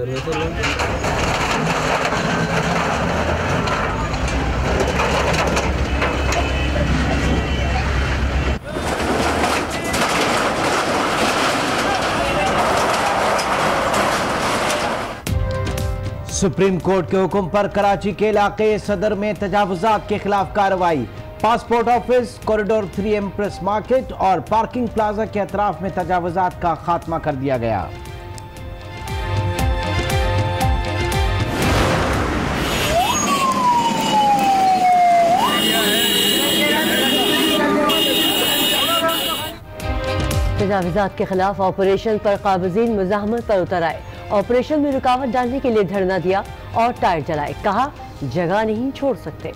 Supreme court के हुक्म पर कराची के इलाके सदर में तजावुजात के खिलाफ कार्रवाई। Passport office, corridor 3 empress market और पार्किंग प्लाजा के अतराफ में तजावुजात का खात्मा कर दिया गया। तजावुजात के खिलाफ ऑपरेशन पर काबिजीन मुजाहमत पर उतर आए। ऑपरेशन में रुकावट डालने के लिए धरना दिया और टायर जलाए। कहा, जगह नहीं छोड़ सकते।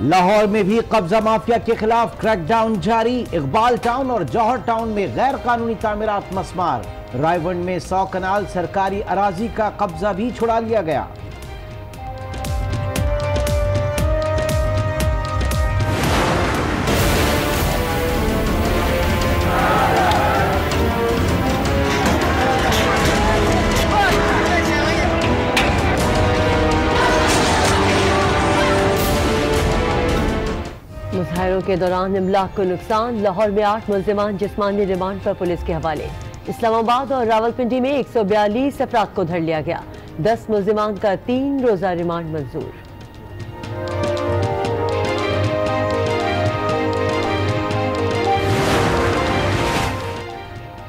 लाहौर में भी कब्जा माफिया के खिलाफ क्रैकडाउन जारी। इकबाल टाउन और जौहर टाउन में गैर कानूनी तामीरात मसमार। रायवंड में 100 कनाल सरकारी अराजी का कब्जा भी छुड़ा लिया गया। मुजाहिरों के दौरान इमलाक को नुकसान। लाहौर में 8 मुल्जिमान जिस्मानी रिमांड पर पुलिस के हवाले। इस्लामाबाद और रावलपिंडी में 142 अफराद को धर लिया गया। 10 मुल्जिमान का 3 रोजा रिमांड मंजूर।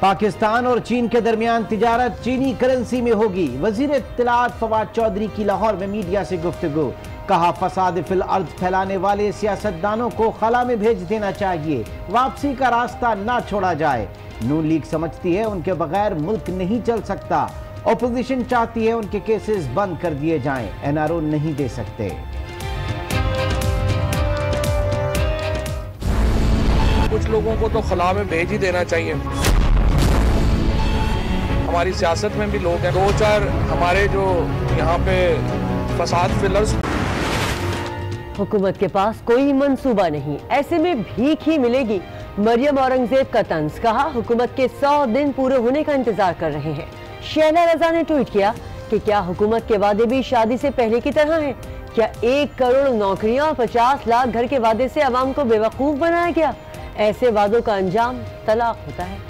पाकिस्तान और चीन के दरमियान तिजारत चीनी करेंसी में होगी। वजीर इत्तलात फवाद चौधरी की लाहौर में मीडिया से गुफ्तगू। कहा, फसाद फिल अर्द फैलाने वाले सियासतदानों को खला में भेज देना चाहिए। वापसी का रास्ता ना छोड़ा जाए। नून लीग समझती है उनके बगैर मुल्क नहीं चल सकता। ऑपोजिशन चाहती है उनके केसेस बंद कर दिए जाएं। एनआरओ नहीं दे सकते। कुछ लोगों को तो खला में भेज ही देना चाहिए। हमारी सियासत में भी लोग हैं, 2-4 हमारे जो यहाँ पे फसाद फिलर्स। हुकूमत के पास कोई मंसूबा नहीं, ऐसे में भीख ही मिलेगी। मरियम औरंगजेब का तंज। कहा, हुकूमत के 100 दिन पूरे होने का इंतजार कर रहे हैं। शैला रजा ने ट्वीट किया कि क्या हुकूमत के वादे भी शादी से पहले की तरह हैं? क्या 1 करोड़ नौकरियां और 50 लाख घर के वादे से अवाम को बेवकूफ बनाया गया? ऐसे वादों का अंजाम तलाक होता है।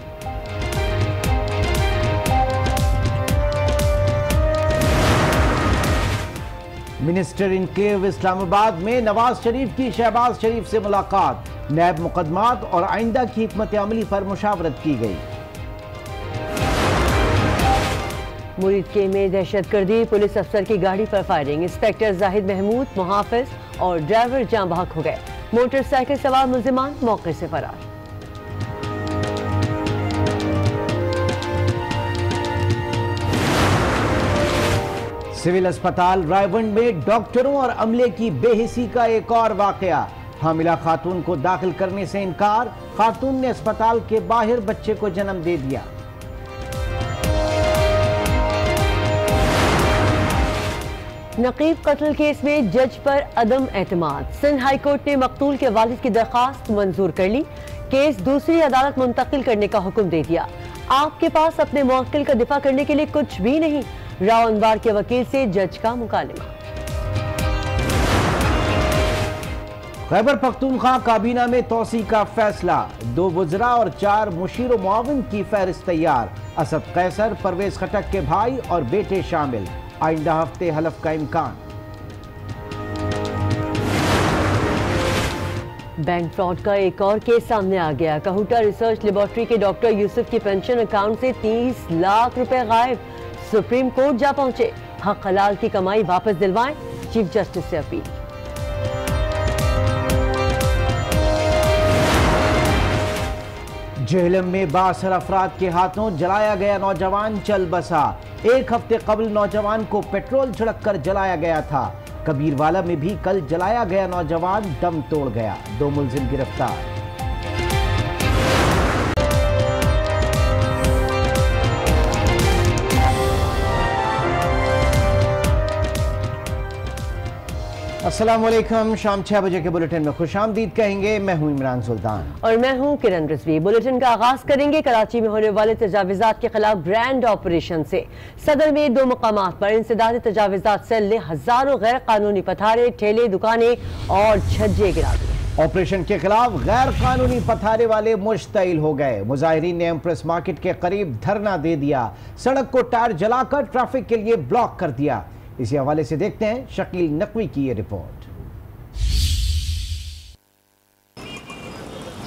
मिनिस्टर इनक्लेव इस्लामाबाद में नवाज शरीफ की शहबाज शरीफ से मुलाकात। नैब मुकदमात और आइंदा की हिकमत अमली पर मुशावरत की गई। मुरीदके में दहशतगर्दी, पुलिस अफसर की गाड़ी पर फायरिंग। इंस्पेक्टर जाहिद महमूद, मुहाफिज और ड्राइवर जाँ बहक हो गए। मोटरसाइकिल सवार मुल्जिमान मौके से फरार। सिविल अस्पताल रायवंड में डॉक्टरों और अमले की बेहिसी का एक और वाकया। हामिला खातून को दाखिल करने से इनकार। खातून ने अस्पताल के बाहर बच्चे को जन्म दे दिया। नकीब कत्ल केस में जज पर अदम एतमाद। सिंध हाई कोर्ट ने मकतूल के वालिद की दरखास्त मंजूर कर ली। केस दूसरी अदालत मुंतकिल करने का हुक्म दे दिया। आपके पास अपने मुवक्किल का दिफा करने के लिए कुछ भी नहीं। राव अनवार के वकील से जज का मुकालमा। खैबर पख्तूनख्वा काबीना में तोसी का फैसला। 2 वज़रा और 4 मुशीर व मुआविन की फहरिस्त तैयार। असद कैसर, परवेज खटक के भाई और बेटे शामिल। आइंदा हफ्ते हलफ का इम्कान। बैंक फ्रॉड का एक और केस सामने आ गया। कहूटा रिसर्च लेबोरेटरी के डॉक्टर यूसुफ की पेंशन अकाउंट से 30 लाख रुपए गायब। सुप्रीम कोर्ट जा पहुंचे। हक हलाल की कमाई वापस दिलवाएं, चीफ जस्टिस से अपील। जेहलम में 62 अफराद के हाथों जलाया गया नौजवान चल बसा। 1 हफ्ते कबल नौजवान को पेट्रोल छिड़क कर जलाया गया था। कबीरवाला में भी कल जलाया गया नौजवान दम तोड़ गया। 2 मुलजिम गिरफ्तार। अस्सलाम वालेकुम। शाम 6 बजे के बुलेटिन में खुशामदीद कहेंगे। मैं हूं इमरान सुल्तान और मैं हूं किरण रिजवी। बुलेटिन का आगाज करेंगे कराची में होने वाले तजाविजात के खिलाफ ग्रैंड ऑपरेशन से। सदर में 2 मकामात पर इंसदादी तजाविजात सेल ने हजारों गैर कानूनी पथारे, ठेले, दुकानें और छज्जे गिरा दिए। ऑपरेशन के खिलाफ गैर कानूनी पथारे वाले मुश्तइल हो गए। मुजाहिरीन ने एम्प्रेस मार्केट के करीब धरना दे दिया, सड़क को टायर जलाकर ट्रैफिक के लिए ब्लॉक कर दिया। इसी हवाले से देखते हैं शकील नकवी की ये रिपोर्ट।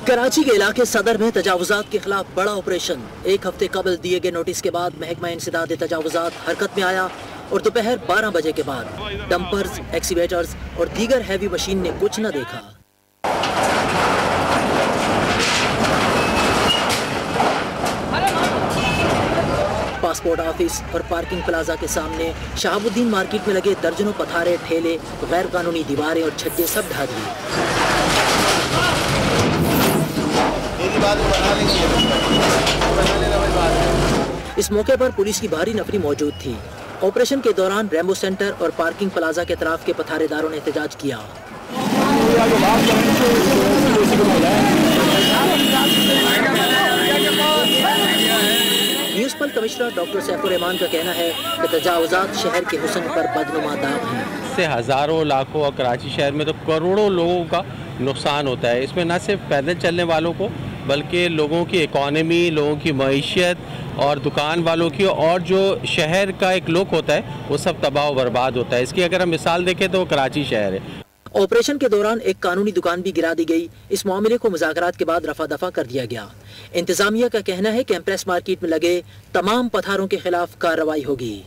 कराची के इलाके सदर में तजावुजात के खिलाफ बड़ा ऑपरेशन। 1 हफ्ते कबल दिए गए नोटिस के बाद महकमा इंसदाद तजावुजात हरकत में आया और दोपहर 12 बजे के बाद डंपर्स, एक्सीवेटर्स और दीगर हैवी मशीन ने कुछ न देखा। पासपोर्ट ऑफिस और पार्किंग प्लाजा के सामने शहाबुद्दीन मार्केट में लगे दर्जनों पथारे, ठेले, गैर कानूनी दीवारें और छज्जे सब ढा दिए। इस मौके पर पुलिस की भारी नफरी मौजूद थी। ऑपरेशन के दौरान रेम्बो सेंटर और पार्किंग प्लाजा के अतराफ के पथारेदारों ने एहतजाज किया। Municipal commissioner doctor Saifur Rahman का कहना है कि तजावुजात शहर के हुस्न पर बदनुमा दाग हैं। इससे हज़ारों, लाखों और कराची शहर में तो करोड़ों लोगों का नुकसान होता है। इसमें न सिर्फ पैदल चलने वालों को बल्कि लोगों की इकॉनमी, लोगों की मईशत और दुकान वालों की और जो शहर का एक लुक होता है वो सब तबाह व बर्बाद होता है। इसकी अगर हम मिसाल देखें तो कराची शहर है। ऑपरेशन के दौरान एक कानूनी दुकान भी गिरा दी गई। इस मामले को मुज़ाकरात के बाद रफा दफा कर दिया गया। इंतजामिया का कहना है कि एम्प्रेस मार्केट में लगे तमाम पथारों के खिलाफ कार्रवाई होगी।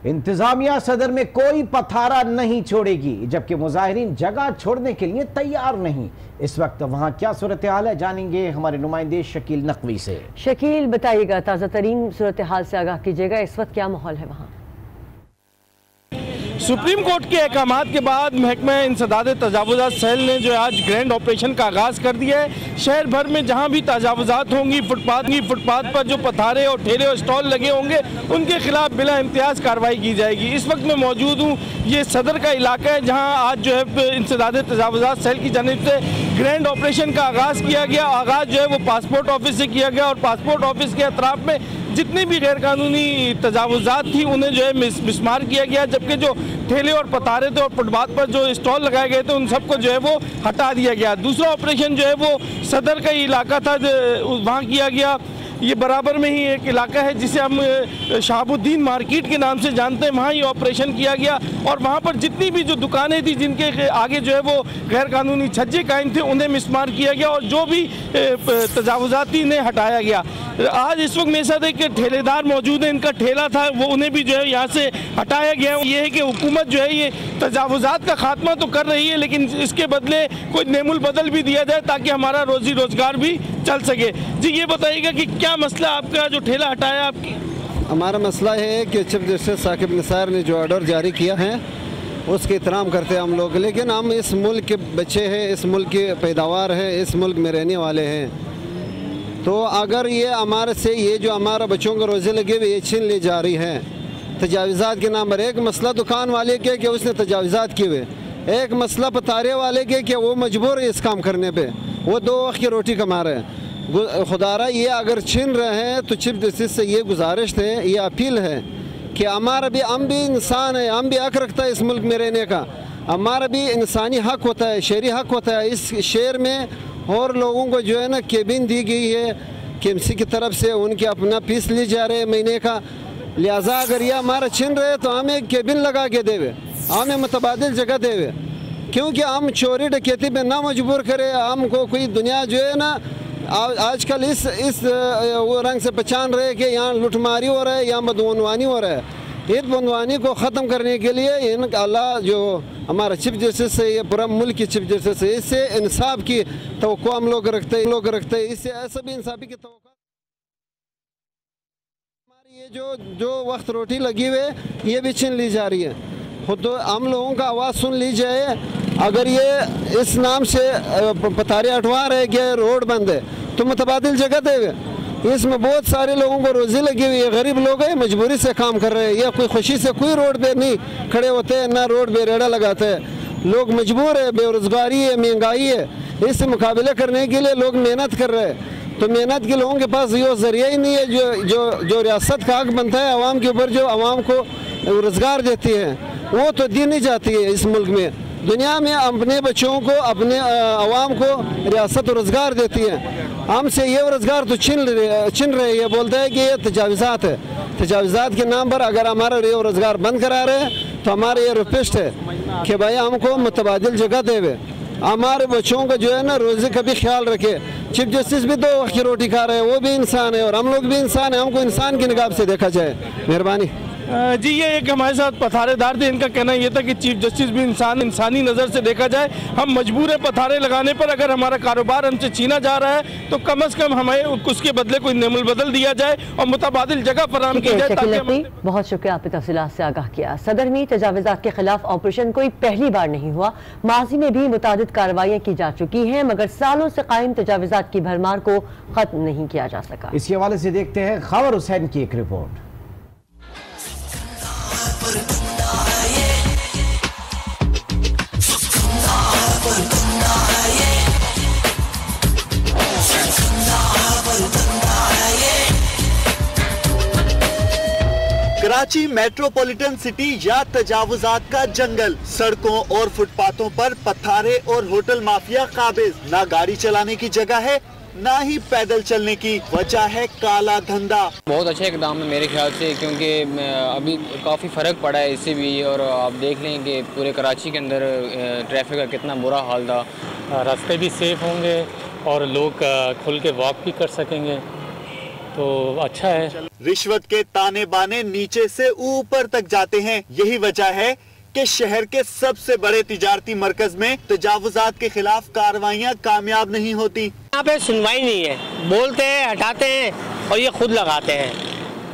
इंतजामिया सदर में कोई पथारा नहीं छोड़ेगी, जबकि मुजाहिरीन जगह छोड़ने के लिए तैयार नहीं। इस वक्त वहां क्या सूरत हाल है, जानेंगे हमारे नुमाइंदे शकील नकवी से। शकील, बताइएगा, ताज़ा तरीन सूरत हाल से आगाह कीजिएगा। इस वक्त क्या माहौल है वहाँ? सुप्रीम कोर्ट के अहकामात के बाद महकमा इंसदाद तजावुजात सेल ने जो आज ग्रैंड ऑपरेशन का आगाज़ कर दिया है। शहर भर में जहां भी तजावुजात होंगी, फुटपाथ पर जो पथारे और ठेले और स्टॉल लगे होंगे उनके खिलाफ बिला इम्तियाज कार्रवाई की जाएगी। इस वक्त मैं मौजूद हूँ, ये सदर का इलाका है जहाँ आज जो है इंसदाद तजावुजात सेल की जानिब से ग्रैंड ऑपरेशन का आगाज़ किया गया। आगाज़ जो है वो पासपोर्ट ऑफिस से किया गया और पासपोर्ट ऑफिस के अतराफ में जितनी भी गैर कानूनी तजावुजात थी उन्हें जो है मिसमार किया गया, जबकि जो ठेले और पतारे थे और फुटपाथ पर जो स्टॉल लगाए गए थे उन सबको जो है वो हटा दिया गया। दूसरा ऑपरेशन जो है वो सदर का इलाका था, वहाँ किया गया। ये बराबर में ही एक इलाका है जिसे हम शहाबुद्दीन मार्केट के नाम से जानते हैं, वहाँ ये ऑपरेशन किया गया और वहाँ पर जितनी भी जो दुकानें थी जिनके आगे जो है वो गैर कानूनी छज्जे कायम थे उन्हें मिसमार किया गया और जो भी तजावुजात थी इन्हें हटाया गया। आज इस वक्त मेरे साथ एक ठेलेदार मौजूद है, इनका ठेला था वो उन्हें भी जो है यहाँ से हटाया गया। ये है कि हुकूमत जो है ये तजावुजात का खात्मा तो कर रही है लेकिन इसके बदले कोई नेमुल बदल भी दिया जाए ताकि हमारा रोजी रोजगार भी चल सके। जी ये बताइएगा कि क्या मसला आपका जो ठेला हटाया आपकी? हमारा मसला है कि चीफ जस्टिस साकिब निसार ने जो ऑर्डर जारी किया है उसके एहतराम करते हैं हम लोग, लेकिन हम इस मुल्क के बच्चे हैं, इस मुल्क की पैदावार है, इस मुल्क में रहने वाले हैं। तो अगर ये हमारे से ये जो हमारा बच्चों को रोज़े लगे हुए ये छीन ले जा रही है तजाविज़ात के नाम पर। एक मसला दुकान वाले के कि उसने तजाविज़ात किए हुए, एक मसला पतारे वाले के कि वो मजबूर है इस काम करने पे, वो 2 वक्त की रोटी कमा रहे हैं। खुदारा ये अगर छीन रहे हैं तो चीफ जस्टिस से ये गुजारिश है, ये अपील है कि हमारा भी, हम भी इंसान है, हम भी हक रखता है इस मुल्क में रहने का, हमारा भी इंसानी हक होता है, शहरी हक होता है। इस शहर में और लोगों को जो है ना केबिन दी गई है KMC की तरफ से, उनके अपना फीस ली जा रहे हैं महीने का। लिहाजा अगर ये हमारा छीन रहे तो हमें एक केबिन लगा के देवे, हमें मुतबादिल जगह देवे, क्योंकि हम चोरी डकैती पे ना मजबूर करे हमको कोई। दुनिया जो है ना आजकल इस वो रंग से पहचान रहे कि यहाँ लुटमारी हो रहा है, यहाँ बदगुमानी हो रहा है। इस बदगुमानी को ख़त्म करने के लिए इन अल्लाह जो हमारा चीफ जस्टिस है, ये पूरा मुल्क की चीफ जस्टिस है, इससे इंसाफ की तवक्को हम लोग रखते हैं, इससे ऐसा भी इंसाफी की तवक्को। हमारी ये जो वक्त रोटी लगी हुई ये भी छीन ली जा रही है। खुद तो हम लोगों का आवाज़ सुन ली जाए। अगर ये इस नाम से पथारे हटवा रहे कि रोड बंद है तो मुतबादिल जगह देवे, इसमें बहुत सारे लोगों को रोजी लगी हुई है, गरीब लोग हैं, मजबूरी से काम कर रहे हैं, या कोई खुशी से कोई रोड पे नहीं खड़े होते हैं, ना रोड पे रेड़ा लगाते हैं। लोग मजबूर है, बेरोजगारी है, महंगाई है, इससे मुकाबले करने के लिए लोग मेहनत कर रहे हैं। तो मेहनत के लोगों के पास ये जरिया ही नहीं है जो रियासत का हक बनता है आवाम के ऊपर, जो आवाम को रोजगार देती है, वो तो दी नहीं जाती है। इस मुल्क में, दुनिया में अपने बच्चों को, अपने आवाम को रियासत रोजगार देती है, हमसे ये रोजगार तो छीन रही है। बोलते हैं कि ये तजावीज़ात है, तजावीज़ात के नाम पर अगर हमारा ये रोजगार बंद करा रहे हैं तो हमारे ये रिक्वेस्ट है कि भाई हमको मुतबादिल जगह देवे, हमारे बच्चों का जो है ना रोज़ी का भी ख्याल रखे। चीफ जस्टिस भी 2 वक्त की रोटी खा रहे हैं, वो भी इंसान है और हम लोग भी इंसान है, हमको इंसान की निगाह से देखा जाए। मेहरबानी जी। ये एक हमारे साथ पथारेदार थे, इनका कहना ये था कि चीफ जस्टिस भी इंसानी नज़र से देखा जाए। हम मजबूर है पथारे लगाने पर, अगर हमारा कारोबार हमसे छीना जा रहा है तो कम से कम हमें उसके बदले कोई नेमल बदल दिया जाए और मुतबादिल जगह फराहम की जाए। बहुत शुक्रिया, आपने तफसीलात से आगाह किया। सदर में तजावीज़ात के खिलाफ ऑपरेशन कोई पहली बार नहीं हुआ, माजी में भी मुतादिद कार्रवाइयाँ की जा चुकी हैं, मगर सालों से कायम तजावीज़ात की भरमार को खत्म नहीं किया जा सका। इसी हवाले से देखते हैं खबर हुसैन की एक रिपोर्ट। कराची मेट्रोपॉलिटन सिटी या तजावुजात का जंगल, सड़कों और फुटपाथों पर पथारे और होटल माफिया काबिज। ना गाड़ी चलाने की जगह है, ना ही पैदल चलने की। वजह है काला धंधा। बहुत अच्छा इकदाम है मेरे ख्याल से, क्योंकि अभी काफ़ी फ़र्क पड़ा है इससे भी। और आप देख लें कि पूरे कराची के अंदर ट्रैफिक का कितना बुरा हाल था। रास्ते भी सेफ होंगे और लोग खुल के वॉक भी कर सकेंगे, तो अच्छा है। रिश्वत के ताने बाने नीचे से ऊपर तक जाते हैं। यही वजह है कि शहर के सबसे बड़े तिजारती मरकज में तजावुजात के खिलाफ कार्रवाइयाँ कामयाब नहीं होती। यहाँ पे सुनवाई नहीं है, बोलते हैं, हटाते हैं और ये खुद लगाते हैं,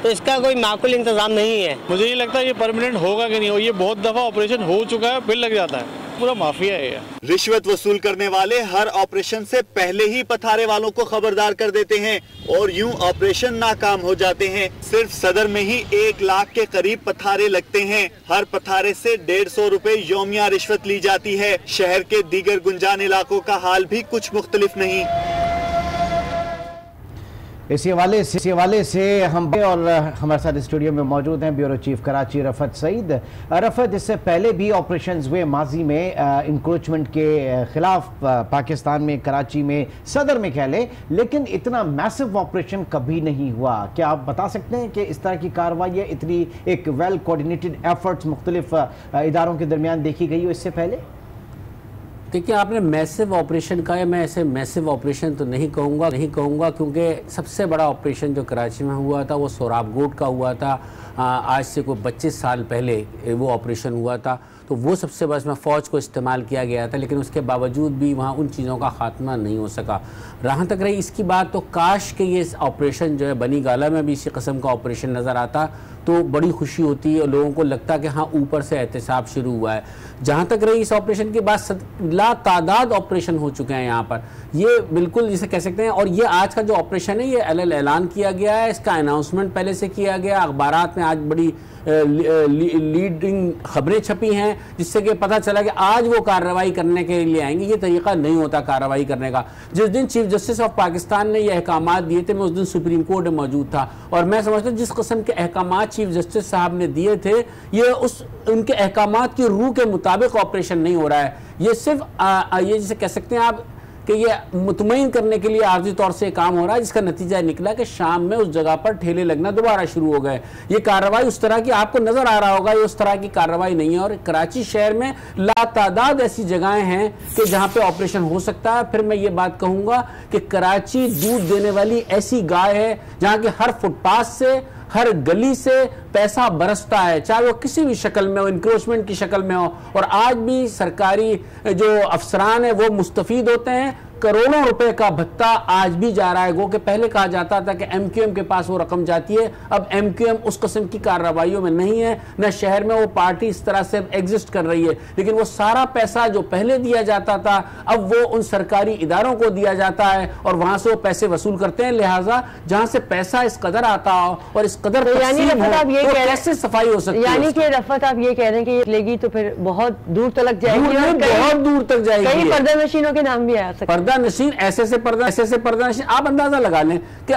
तो इसका कोई माकूल इंतजाम नहीं है। मुझे नहीं लगता ये परमानेंट होगा कि नहीं हो। ये बहुत दफा ऑपरेशन हो चुका है, फिर लग जाता है, पूरा माफिया है ये। रिश्वत वसूल करने वाले हर ऑपरेशन से पहले ही पथारे वालों को खबरदार कर देते हैं और यूं ऑपरेशन नाकाम हो जाते हैं। सिर्फ सदर में ही 1 लाख के करीब पथारे लगते हैं। हर पथारे से 150 रुपए यौमिया रिश्वत ली जाती है। शहर के दीगर गुंजान इलाकों का हाल भी कुछ मुख्तलिफ नहीं। इसी हवाले से हम और हमारे साथ स्टूडियो में मौजूद हैं ब्यूरो चीफ कराची रफत सईद। रफत, इससे पहले भी ऑपरेशंस हुए माजी में इंक्रोचमेंट के खिलाफ पाकिस्तान में, कराची में, सदर में कह लें, लेकिन इतना मैसिव ऑपरेशन कभी नहीं हुआ। क्या आप बता सकते हैं कि इस तरह की कार्रवाई, इतनी एक वेल कोऑर्डिनेटेड एफर्ट्स मुख्तलिफ इदारों के दरमियान देखी गई हो इससे पहले? देखिए, आपने मैसिव ऑपरेशन कहा है, मैं ऐसे मैसिव ऑपरेशन तो नहीं कहूँगा क्योंकि सबसे बड़ा ऑपरेशन जो कराची में हुआ था वो सोराब गोट का हुआ था। आज से कोई 25 साल पहले वो ऑपरेशन हुआ था, तो वो सबसे बड़ा इसमें फ़ौज को इस्तेमाल किया गया था, लेकिन उसके बावजूद भी वहाँ उन चीज़ों का खात्मा नहीं हो सका। जहाँ तक रही इसकी बात, तो काश के ये ऑपरेशन जो है बनी गाला में भी इसी किस्म का ऑपरेशन नज़र आता तो बड़ी खुशी होती है और लोगों को लगता कि हाँ ऊपर से एहतसाब शुरू हुआ है। जहाँ तक रही इस ऑपरेशन की बात, लातादाद ऑपरेशन हो चुके हैं यहाँ पर, ये बिल्कुल जिसे कह सकते हैं। और ये आज का जो ऑपरेशन है ये ऐलान किया गया है, इसका अनाउंसमेंट पहले से किया गया, अखबारात में आज बड़ी लीडिंग खबरें छपी हैं जिससे कि पता चला कि आज वो कार्रवाई करने के लिए आएंगे। ये तरीका नहीं होता कार्रवाई करने का। जिस दिन चीफ जस्टिस ऑफ पाकिस्तान ने ये अहकामात दिए थे, मैं उस दिन सुप्रीम कोर्ट में मौजूद था और मैं समझता हूँ जिस किस्म के अहकामात चीफ जस्टिस साहब ने दिए थे, ये उनके अहकामात की रूह के मुताबिक ऑपरेशन नहीं हो रहा है। ये सिर्फ ये जिसे कह सकते हैं आप कि ये मुतमईन करने के लिए आर्जी तौर से काम हो रहा है, जिसका नतीजा निकला कि शाम में उस जगह पर ठेले लगना दोबारा शुरू हो गए। ये कार्रवाई उस तरह की आपको नजर आ रहा होगा, ये उस तरह की कार्रवाई नहीं है। और कराची शहर में लातादाद ऐसी जगहें हैं कि जहां पे ऑपरेशन हो सकता है। फिर मैं ये बात कहूंगा कि कराची दूध देने वाली ऐसी गाय है जहां की हर फुटपाथ से, हर गली से पैसा बरसता है, चाहे वो किसी भी शक्ल में हो, इंक्रोचमेंट की शक्ल में हो। और आज भी सरकारी जो अफसरान है वो मुस्तफीद होते हैं, करोड़ों रुपए का भत्ता आज भी जा रहा है। गो कि पहले कहा जाता था कि एमक्यूएम के पास वो रकम जाती है, अब एमक्यूएम उस किस्म की कार्रवाइयों में नहीं है, न शहर में वो पार्टी इस तरह से एग्जिस्ट कर रही है। लेकिन वो सारा पैसा जो पहले दिया जाता था अब वो उन सरकारी इदारों को दिया जाता है और वहां से वो पैसे वसूल करते हैं। लिहाजा जहां से पैसा इस कदर आता हो और इस कदर तो कैसे सफाई हो सकती है? यानी कि रफ़त आप ये कह रहे हैं कि ये लेगी तो फिर बहुत दूर तक जाएगी, बहुत दूर तक जाएगी। कई पर्दा नशीनों के नाम भी आ सकते, पर्दा नशीन, ऐसे से पर्दा नशीन। आप अंदाजा लगा लें कि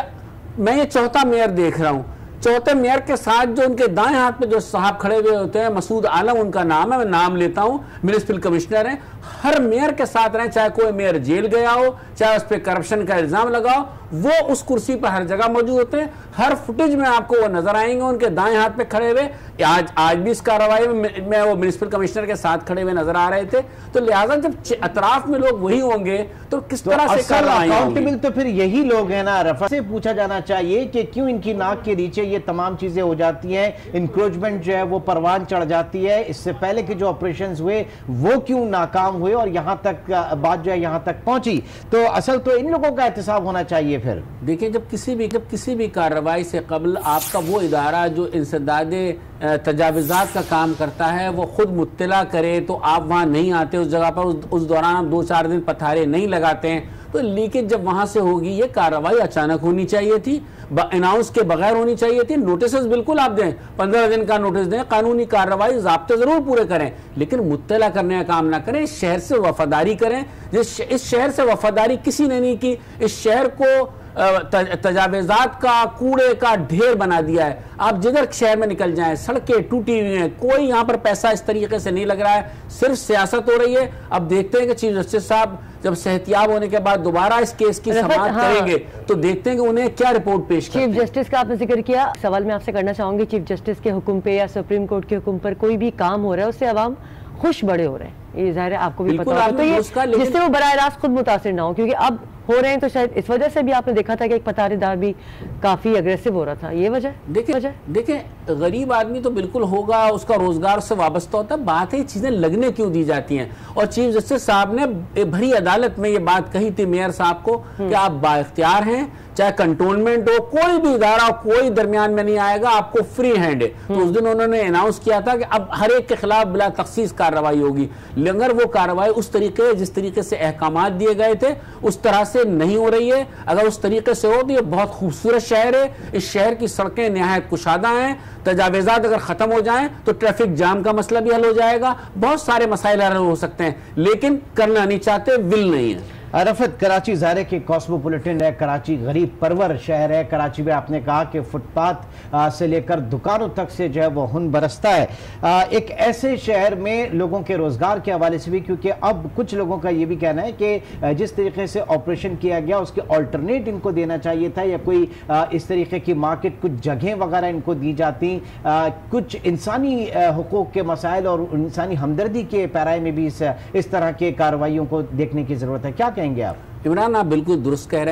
मैं ये चौथा मेयर देख रहा हूं, चौथे मेयर के साथ जो उनके दाएं हाथ पे जो साहब खड़े हुए होते हैं, मसूद आलम उनका नाम है, मैं नाम लेता हूं, म्युनिसिपल कमिश्नर हैं, हर मेयर के साथ रहे, चाहे कोई मेयर जेल गया हो, चाहे उस पर करप्शन का इल्जाम लगाओ, वो उस कुर्सी पर हर जगह मौजूद होते हैं। हर फुटेज में आपको वो नजर आएंगे उनके दाएं हाथ पे खड़े हुए। आज भी इस कार्रवाई में वो म्युनिसिपल कमिश्नर के साथ खड़े हुए नजर आ रहे थे। तो लिहाजा जब अतराफ में लोग वही होंगे तो किस तरह से अकाउंटेबल तो फिर यही लोग हैं ना। रफ़ा से पूछा जाना चाहिए कि क्यों इनकी नाक के नीचे ये तमाम चीजें हो जाती हैं, इंक्रोचमेंट जो है वो परवान चढ़ जाती है। इससे पहले के जो ऑपरेशन हुए वो क्यों नाकाम हुए और यहां तक बात जो है यहां तक पहुंची। तो असल तो इन लोगों का एहतसाब होना चाहिए। फिर देखिए, जब किसी भी कार्रवाई से कबल आपका वो इदारा जो इंसदादे तजावुज़ात का काम करता है वो खुद मुत्तला करे तो आप वहाँ नहीं आते उस जगह पर, उस दौरान आप 2-4 दिन पथारे नहीं लगाते हैं। तो लीकेज जब वहाँ से होगी, ये कार्रवाई अचानक होनी चाहिए थी, अनाउंस के बगैर होनी चाहिए थी। नोटिस बिल्कुल आप दें, 15 दिन का नोटिस दें, कानूनी कार्रवाई ज़ाब्ते ज़रूर पूरे करें, लेकिन मुत्तला करने का काम ना करें। इस शहर से वफादारी करें, इस शहर से वफादारी किसी ने नहीं की। इस शहर को तजावुज़ात का, कूड़े का ढेर बना दिया है। आप जिधर शहर में निकल जाएं, सड़कें टूटी हुई हैं, कोई यहाँ पर पैसा इस तरीके से नहीं लग रहा है, सिर्फ सियासत हो रही है। अब देखते हैं कि चीफ जस्टिस साहब जब सेहतियाब होने के बाद दोबारा इस केस की समाअत करेंगे तो देखते हैं कि उन्हें क्या रिपोर्ट पेश करते हैं। चीफ जस्टिस का आपने जिक्र किया, सवाल मैं आपसे करना चाहूंगी, चीफ जस्टिस के हुक्म पे या सुप्रीम कोर्ट के हुक्म पर कोई भी काम हो रहा है उससे अवाम खुश बड़े हो रहे हैं, ये जाहिर है आपको भी पता होगा, तो ये जिससे वो बराह रास्त खुद मुतासिर ना हो, क्योंकि अब हो रहे हैं तो शायद इस वजह से भी आपने देखा था कि एक पतारेदार भी काफी अग्रेसिव हो रहा था। ये वजह देखिए गरीब आदमी तो बिल्कुल होगा, उसका रोजगार से वाबस्ता होता है। बात है ये चीजें लगने क्यों दी जाती हैं। और चीफ जस्टिस साहब ने भरी अदालत में ये बात कही थी मेयर साहब को कि आप बाइख्तियार हैं, चाहे कंटोनमेंट हो, कोई भी इदारा हो, कोई दरमियान में नहीं आएगा, आपको फ्री हैंड है। तो उस दिन उन्होंने अनाउंस किया था कि अब हर एक के खिलाफ बिला तखसीस कार्रवाई होगी। मगर वो कार्रवाई उस तरीके जिस तरीके से अहकामात दिए गए थे उस तरह से नहीं हो रही है। अगर उस तरीके से हो तो ये बहुत खूबसूरत शहर है, इस शहर की सड़कें निहायत कुशादा हैं। तजावुज़ात अगर खत्म हो जाएं तो ट्रैफिक जाम का मसला भी हल हो जाएगा, बहुत सारे मसाइल हल हो सकते हैं, लेकिन करना नहीं चाहते, विल नहीं है। रफ़त, कराची ज़ाहिर कि कॉस्मोपॉलिटन है, कराची गरीब परवर शहर है। कराची में आपने कहा कि फुटपाथ से लेकर दुकानों तक से जो है वो हुन बरसता है। एक ऐसे शहर में लोगों के रोज़गार के हवाले से भी, क्योंकि अब कुछ लोगों का ये भी कहना है कि जिस तरीके से ऑपरेशन किया गया उसके ऑल्टरनेट इनको देना चाहिए था, या कोई इस तरीके की मार्केट, कुछ जगहें वगैरह इनको दी जाती, कुछ इंसानी हुकूक के मसाइल और इंसानी हमदर्दी के पैराए में भी इस तरह के कार्रवाइयों को देखने की ज़रूरत है। क्या कहेंगे आप? इमरान, आप बिल्कुल दुरुस्त कह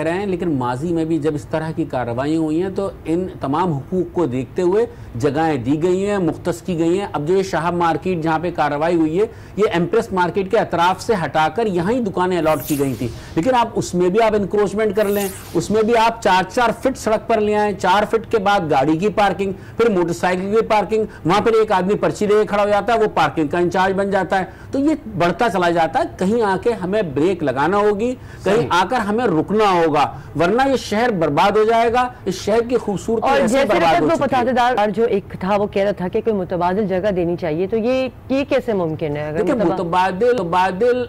रहे हैं, लेकिन माजी में भी जब इस तरह की कार्रवाइयाँ हुई हैं तो इन तमाम हुकूक को देखते हुए जगहें दी गई हैं, मुख्तस की गई हैं। अब जो ये शाह मार्केट जहाँ पे कार्रवाई हुई है, ये एम्प्रेस मार्केट के अतराफ से हटाकर यहाँ ही दुकानें अलॉट की गई थी, लेकिन आप उसमें भी आप इंक्रोचमेंट कर लें, उसमें भी आप 4-4 फीट सड़क पर ले आए, 4 फीट के बाद गाड़ी की पार्किंग, फिर मोटरसाइकिल की पार्किंग, वहाँ पर एक आदमी पर्ची लेके खड़ा हो जाता है, वो पार्किंग का इंचार्ज बन जाता है। तो ये बढ़ता चला जाता है। कहीं आके हमें ब्रेक लगाना होगी, कहीं आकर हमें रुकना होगा, वरना ये शहर बर्बाद हो जाएगा। इस शहर की खूबसूरती ऐसे बर्बाद हो चुकी है। जो एक था वो कह रहा था कि कोई मुतबादिल जगह देनी चाहिए, तो ये कैसे मुमकिन है? अगर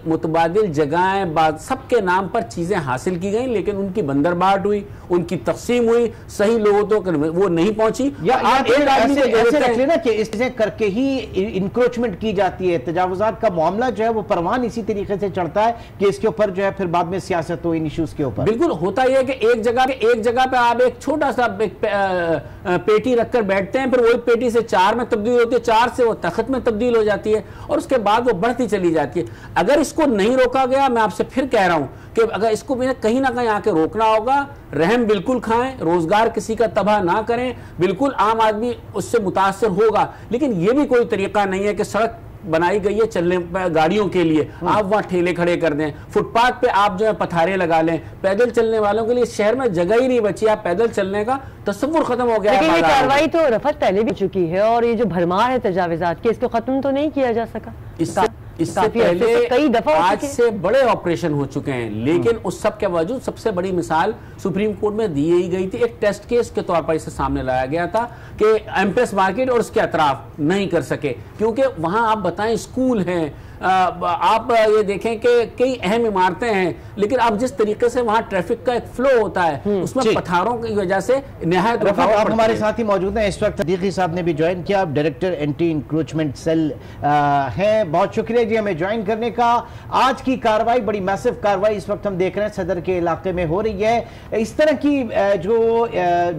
मुतबादिल जगहें सबके नाम पर चीजें हासिल की गई, लेकिन उनकी बंदरबाट हुई, उनकी तकसीम हुई, सही लोगों तक वो नहीं पहुंची। आप एक आदमी ऐसे रख लेना कि इससे करके ही इंक्रोचमेंट की जाती है, तजावुज़ात का मामला जो है वो परवान इसी तरीके से चढ़ता है कि इसके ऊपर जो है फिर बाद में सियासत हो इन इश्यूज के ऊपर। बिल्कुल होता यह है कि एक जगह पे आप एक छोटा सा पेटी रखकर बैठते हैं, फिर वही पेटी से 4 में तब्दील होती है, 4 से वो तख्त में तब्दील हो जाती है, और उसके बाद वो बढ़ती चली जाती है। अगर इसको नहीं रोका गया, मैं आपसे फिर कह रहा हूं कि अगर इसको कहीं ना कहीं आके रोकना होगा, रहम बिल्कुल खाएं, रोजगार किसी का तबाह ना करें, बिल्कुल आम आदमी उससे मुतासर होगा, लेकिन यह भी कोई तरीका नहीं है कि सड़क बनाई गई है चलने गाड़ियों के लिए, आप वहाँ ठेले खड़े कर दें, फुटपाथ पे आप जो है पथारे लगा लें, पैदल चलने वालों के लिए शहर में जगह ही नहीं बची, आप पैदल चलने का तस्वुर खत्म हो गया। लेकिन ये कार्रवाई तो रफत पहले भी हो चुकी है और ये जो भरमार है तजाविजात की, इसको खत्म तो नहीं किया जा सका। इससे पहले कई दफा आज से बड़े ऑपरेशन हो चुके हैं, लेकिन उस सब के बावजूद सबसे बड़ी मिसाल सुप्रीम कोर्ट में दी ही गई थी, एक टेस्ट केस के तौर पर इसे सामने लाया गया था कि एम्प्रेस मार्केट और उसके अतराफ नहीं कर सके, क्योंकि वहां आप बताएं स्कूल हैं, आप ये देखें कि कई अहम इमारतें हैं, लेकिन अब जिस तरीके से वहां ट्रैफिक का एक फ्लो होता है उसमें पत्थरों की वजह से निहायत आप हमारे साथ ही मौजूद हैं इस वक्त। सदीकी साहब ने भी ज्वाइन किया, डायरेक्टर एंटी इंक्रोचमेंट सेल हैं। बहुत शुक्रिया जी हमें ज्वाइन करने का। आज की कार्रवाई बड़ी मैसिव कार्रवाई इस वक्त हम देख रहे हैं सदर के इलाके में हो रही है। इस तरह की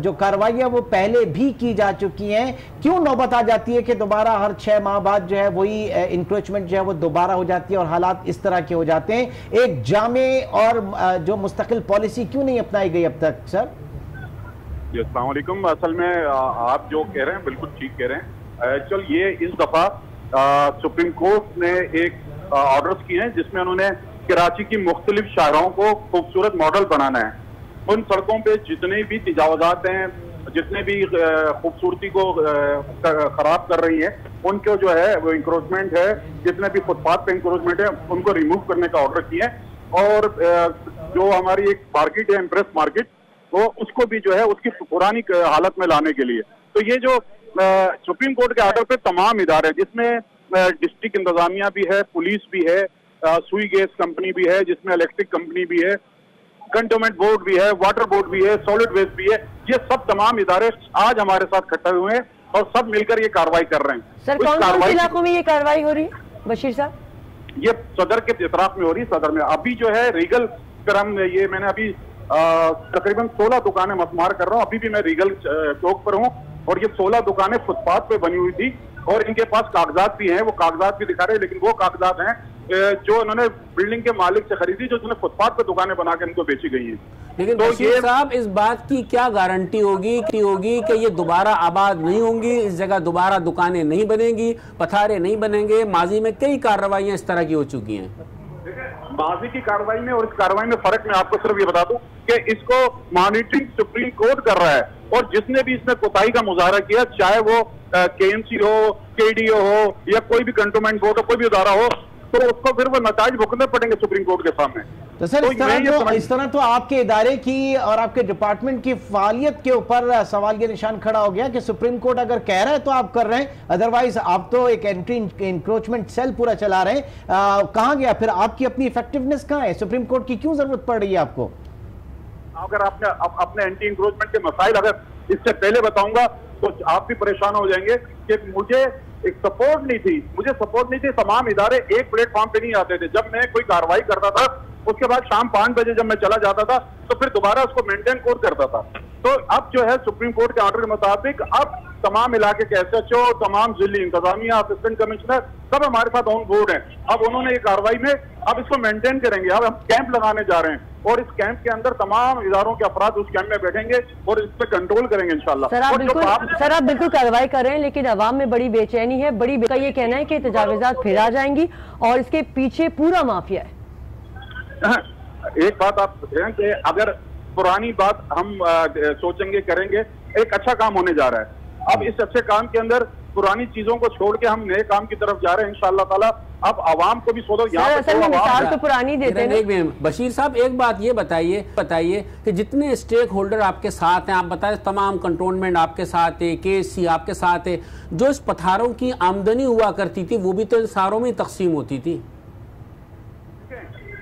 जो कार्रवाइयाँ वो पहले भी की जा चुकी हैं, क्यों नौबत आ जाती है कि दोबारा हर 6 माह बाद जो है वही इंक्रोचमेंट जो है वो दोबारा हो जाती है और हालात इस तरह के हो जाते हैं? एक जामे और जो मुस्तकिल पॉलिसी क्यों नहीं अपनाई गई अब तक सर? अस्सलाम वालेकुम। असल में आप जो कह रहे हैं बिल्कुल ठीक कह रहे हैं। चल ये इस दफा सुप्रीम कोर्ट ने एक ऑर्डर्स किए हैं जिसमें उन्होंने कराची की मुख्तलिफ शाहराहों को खूबसूरत मॉडल बनाना है। उन सड़कों पे जितने भी तजावजात हैं, जितने भी खूबसूरती को खराब कर रही है, उनको जो है वो इंक्रोचमेंट है, जितने भी फुटपाथ पे इंक्रोचमेंट है उनको रिमूव करने का ऑर्डर किया है। और जो हमारी एक मार्केट है एम्प्रेस मार्केट, वो उसको भी जो है उसकी पुरानी हालत में लाने के लिए। तो ये जो सुप्रीम कोर्ट के ऑर्डर पे तमाम इदारे, जिसमें डिस्ट्रिक्ट इंतजामिया भी है, पुलिस भी है, सुई गैस कंपनी भी है, जिसमें इलेक्ट्रिक कंपनी भी है, कंटोनमेंट बोर्ड भी है, वाटर बोर्ड भी है, सॉलिड वेस्ट भी है, ये सब तमाम इदारे आज हमारे साथ इकट्ठे हुए हैं और सब मिलकर ये कार्रवाई कर रहे हैं। सर कौन से इलाकों में ये कार्रवाई हो रही है बशीर साहब? ये सदर के इतराफ में हो रही है। सदर में अभी जो है रीगल क्रम, ये मैंने अभी तकरीबन 16 दुकानें मसमार कर रहा हूँ। अभी भी मैं रीगल चौक पर हूँ और ये 16 दुकानें फुटपाथ पे बनी हुई थी और इनके पास कागजात भी हैं, वो कागजात भी दिखा रहे हैं, लेकिन वो कागजात हैं जो उन्होंने बिल्डिंग के मालिक से खरीदी, जो उन्होंने फुटपाथ पे दुकानें बनाकर इनको बेची गई हैं। लेकिन तो ये साहब इस बात की क्या गारंटी होगी कि ये दोबारा आबाद नहीं होंगी, इस जगह दोबारा दुकानें नहीं बनेंगी, पथारे नहीं बनेंगे? माजी में कई कार्रवाइयां इस तरह की हो चुकी हैं। माजी की कार्रवाई में और इस कार्रवाई में फर्क मैं आपको सिर्फ ये बता दूं कि इसको मॉनिटरिंग सुप्रीम कोर्ट कर रहा है और जिसने भी इसमें कोताही का मुजाहरा किया, चाहे वो केएमसी हो, केडीओ हो या कोई भी कंटोनमेंट बोर्ड हो, कोई भी इदारा हो, तो उसको फिर वो नताइज भुगतने पड़ेंगे सुप्रीम कोर्ट के सामने। तो सर इस तरह तो आपके इदारे की और आपके डिपार्टमेंट की फालियत के ऊपर सवाल के निशान खड़ा हो गया कि सुप्रीम कोर्ट अगर कह रहा है तो आप कर रहे हैं, अदरवाइज आप तो एक एंटी इंक्रोचमेंट सेल पूरा चला रहे हैं। कहां गया फिर आपकी अपनी इफेक्टिवनेस? कहां है? सुप्रीम कोर्ट की क्यों जरूरत पड़ रही है आपको? अगर आपने अपने एंटी इंक्रोचमेंट के मसाइल अगर इससे पहले बताऊंगा तो आप भी परेशान हो जाएंगे कि मुझे एक सपोर्ट नहीं थी। तमाम इदारे एक प्लेटफॉर्म पे नहीं आते थे। जब मैं कोई कार्रवाई करता था उसके बाद शाम 5 बजे जब मैं चला जाता था तो फिर दोबारा उसको मेंटेन कोर्ट करता था। तो अब जो है सुप्रीम कोर्ट के ऑर्डर के मुताबिक अब तमाम इलाके के एसएचओ, तमाम जिली इंतजामिया, असिस्टेंट कमिश्नर सब हमारे साथ ऑन बोर्ड हैं। अब उन्होंने ये कार्रवाई में अब इसको मेंटेन करेंगे। अब हम कैंप लगाने जा रहे हैं और इस कैंप के अंदर तमाम इदारों के अफराद उस कैंप में बैठेंगे और इस पे कंट्रोल करेंगे इंशाल्लाह। सर आप बिल्कुल कार्रवाई कर रहे हैं, लेकिन अवाम में बड़ी बेचैनी है। बड़ी का ये कहना है कि तजाविजात फिर आ जाएंगी और इसके पीछे पूरा माफिया है। एक बात आप कहें कि अगर पुरानी बात हम सोचेंगे करेंगे, एक अच्छा काम होने जा रहा है। अब इस अच्छे काम के अंदर पुरानी चीजों को छोड़ के हम नए काम की तरफ जा रहे हैं इंशाअल्लाह ताला। अब आवाम को भी सोचो, यहाँ तो पुरानी देते हैं। बशीर साहब एक बात ये बताइए कि जितने स्टेक होल्डर आपके साथ हैं, आप बताएं तमाम कंटोनमेंट आपके साथ है, केएससी आपके साथ है, जो इस पथारों की आमदनी हुआ करती थी वो भी तो सारों में तकसीम होती थी।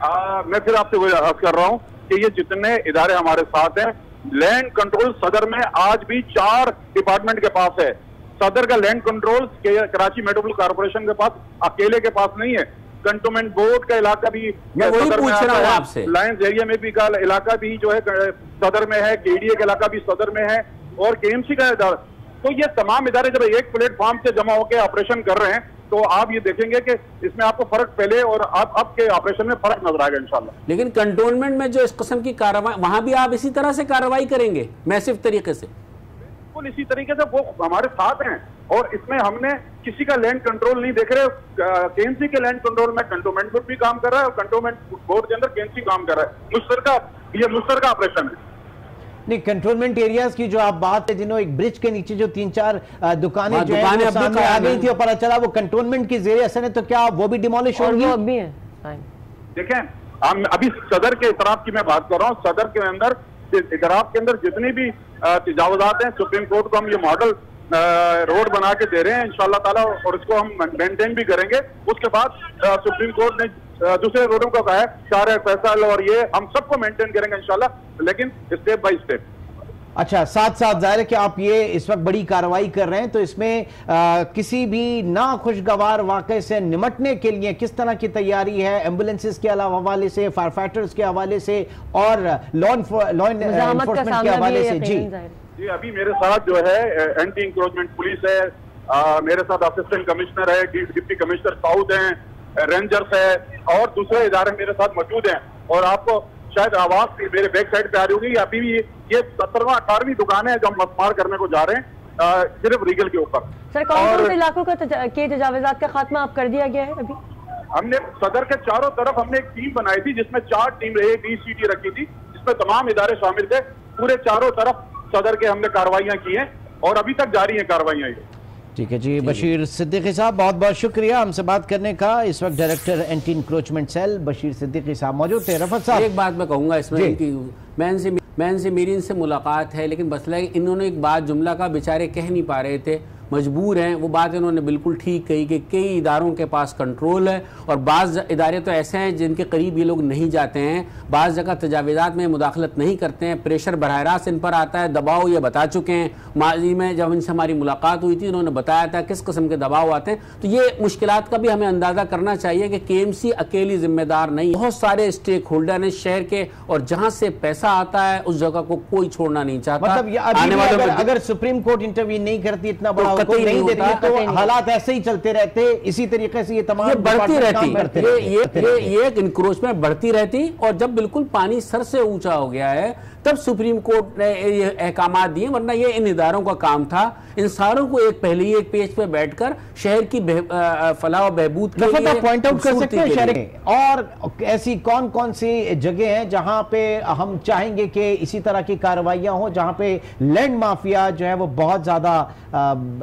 मैं फिर आपसे वही अर्ज कर रहा हूँ कि ये जितने इदारे हमारे साथ हैं, लैंड कंट्रोल सदर में आज भी 4 डिपार्टमेंट के पास है। सदर का land control Karachi metropolitan corporation के पास अकेले के पास नहीं है। कंटोनमेंट बोर्ड का इलाका भी सदर में आपसे, लायंस एरिया में भी का इलाका भी जो है सदर में है, केडीए का इलाका भी सदर में है और केएमसी का इदारा। तो ये तमाम इदारे जब एक प्लेटफॉर्म से जमा होकर ऑपरेशन कर रहे हैं तो आप ये देखेंगे कि इसमें आपको फर्क पहले और अब के ऑपरेशन में फर्क नजर आएगा इंशाल्लाह। लेकिन कंटोनमेंट में जो इस किस्म की कार्रवाई, वहां भी आप इसी तरह से कार्रवाई करेंगे मैसिव तरीके से? बिल्कुल इसी तरीके से वो हमारे साथ हैं। और इसमें हमने किसी का लैंड कंट्रोल नहीं देख रहे। केएमसी के लैंड कंट्रोल में कंटोनमेंट बोर्ड भी काम कर रहा है और कंटोनमेंट बोर्ड के अंदर केएमसी काम कर रहा है। ये मुश्तरका ऑपरेशन है। नहीं, कंट्रोलमेंट एरियाज की जो आप बात है, जिन्होंने एक ब्रिज के नीचे जो 3-4 दुकानें जो है वो सामने आ गई थी और पता चला वो कंटोनमेंट की जेर असर है, तो क्या वो भी डिमोलिश होगी? वो भी है। देखें, हम अभी सदर के इतराफ की मैं बात कर रहा हूँ। सदर के अंदर इतराफ के अंदर जितनी भी तजावुजात हैं, सुप्रीम कोर्ट को हम ये मॉडल रोड बना के दे रहे हैं इंशाअल्लाह ताला, और इसको हम मेंटेन भी करेंगे। उसके बाद सुप्रीम कोर्ट ने दूसरे रोडों को कहा है, सारे फैसल और ये हम सबको मेंटेन करेंगे इंशाअल्लाह, लेकिन स्टेप बाय स्टेप। अच्छा, साथ साथ जाहिर है कि आप ये इस वक्त बड़ी कार्रवाई कर रहे हैं, तो इसमें किसी भी नाखुशगवार वाक़े से निमटने के लिए किस तरह की तैयारी है एम्बुलेंसेस के हवाले से, फायर फाइटर्स के हवाले से और लॉ एनफोर्समेंट के हवाले से? जी, अभी मेरे साथ जो है एंटी इंक्रोचमेंट पुलिस है, मेरे साथ असिस्टेंट कमिश्नर है, डिप्टी कमिश्नर साउथ हैं, रेंजर्स है और दूसरे इदारे मेरे साथ मौजूद हैं। और आपको शायद आवाज मेरे बैक साइड पे आ रही होगी, अभी भी ये 17वां 18वीं दुकान है जो हम मस्मार करने को जा रहे हैं सिर्फ रीगल के ऊपर। सर, कौन से इलाकों का तजावुजात का खात्मा आप कर दिया गया है? अभी हमने सदर के चारों तरफ हमने एक टीम बनाई थी जिसमें 4 टीम ABCD रखी थी, जिसमें तमाम इदारे शामिल थे। पूरे चारों तरफ सदर के हमने कार्रवाइयां की हैं और अभी तक जारी हैं कार्रवाइयां। ठीक है जी, बशीर सिद्दीकी साहब बहुत बहुत शुक्रिया हमसे बात करने का। इस वक्त director anti encroachment cell Bashir Siddiqui साहब मौजूद थे। रफत साहब, एक बात मैं कहूँगा इसमें कि मेरी इनसे मुलाकात है, लेकिन मसला है इन्होंने एक बात जुमला का बेचारे कह नहीं पा रहे थे, मजबूर हैं। वो बात इन्होंने बिल्कुल ठीक कही कि कई इदारों के पास कंट्रोल है और बाज़ इदारे तो ऐसे हैं जिनके करीब ये लोग नहीं जाते हैं, बाज़ जगह तजावीज़ात में मुदाखलत नहीं करते हैं, प्रेशर बराह रास्त इन पर आता है, दबाव ये बता चुके हैं। माजी में जब इनसे हमारी मुलाकात हुई थी उन्होंने बताया था किस किस्म के दबाव आते हैं। तो ये मुश्किलात का भी हमें अंदाज़ा करना चाहिए कि KMC अकेली जिम्मेदार नहीं, बहुत सारे स्टेक होल्डर हैं शहर के, और जहाँ से पैसा आता है उस जगह को कोई छोड़ना नहीं चाहता। मतलब अगर सुप्रीम कोर्ट इंटरव्यू नहीं करती, इतना बड़ा नहीं देती, तो हालात ऐसे ही चलते रहते, इसी तरीके से ये तमाम बढ़ती रहती, ये इंक्रोचमेंट बढ़ती रहती। और जब बिल्कुल पानी सर से ऊंचा हो गया है तब सुप्रीम कोर्ट ने ये अहकाम दिए, वरना ये इन इदारों का काम था इन सारों को पहले ही एक पेज पे बैठकर शहर की फलाह और बहबूद के लिए पॉइंट आउट कर सकते हैं शहर में। और ऐसी कौन कौन सी जगह हैं जहां पे हम चाहेंगे कि इसी तरह की कार्रवाइयां हो, जहां पे लैंड माफिया जो है वो बहुत ज्यादा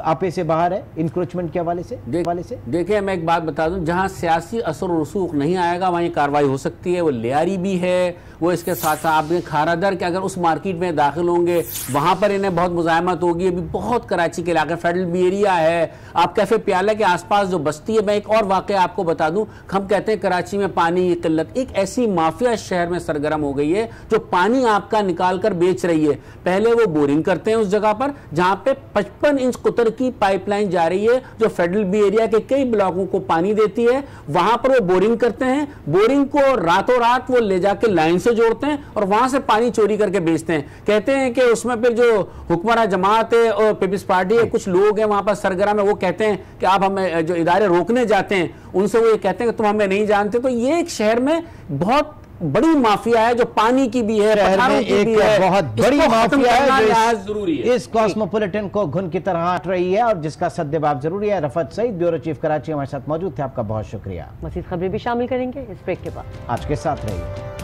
आपे से बाहर है इंक्रोचमेंट के हवाले से? देखिए, मैं एक बात बता दूं, जहां सियासी असर और रसूख नहीं आएगा वहीं कार्रवाई हो सकती है। वो लियारी भी है, वो इसके साथ साथ आपने खारादर के अगर उस मार्केट में दाखिल होंगे वहां पर इन्हें बहुत मुजाहमत होगी। अभी बहुत कराची के इलाके फेडरल बी एरिया है, आप कैफे प्याला के आसपास जो बस्ती है। मैं एक और वाकया आपको बता दूं, हम कहते हैं कराची में पानी की किल्लत, एक ऐसी माफिया शहर में सरगर्म हो गई है जो पानी आपका निकाल कर बेच रही है। पहले वो बोरिंग करते हैं उस जगह पर जहां पे 55 इंच कुतर की पाइपलाइन जा रही है जो फेडरल बी एरिया के कई ब्लॉकों को पानी देती है। वहां पर वो बोरिंग करते हैं, बोरिंग को रातों रात वो ले जाके लाइन से जोड़ते हैं और वहां से पानी चोरी करके बेचते हैं। कहते हैं कि उसमें फिर जो हुक्मरान जमात है और पीपल्स पार्टी है, कुछ लोग हैं वहां पर सरगर्म है, वो कहते हैं कि आप हमें जो इदारे रोकने जाते हैं उनसे वो ये कहते हैं कि तुम हमें नहीं जानते। तो ये एक शहर में बहुत बड़ी माफिया है जो पानी की भी है, पठारों की भी है, बहुत बड़ी माफिया है जरूरी है। इस कॉस्मोपॉलिटन को घुन की तरह हट रही है और जिसका सद्देबाब जरूरी है। रफत सईद, ब्यूरो चीफ कराची, हमारे साथ मौजूद थे। आपका बहुत शुक्रिया। मज़ीद खबरें भी शामिल करेंगे इस ब्रेक के बाद। आज के साथ रहिए।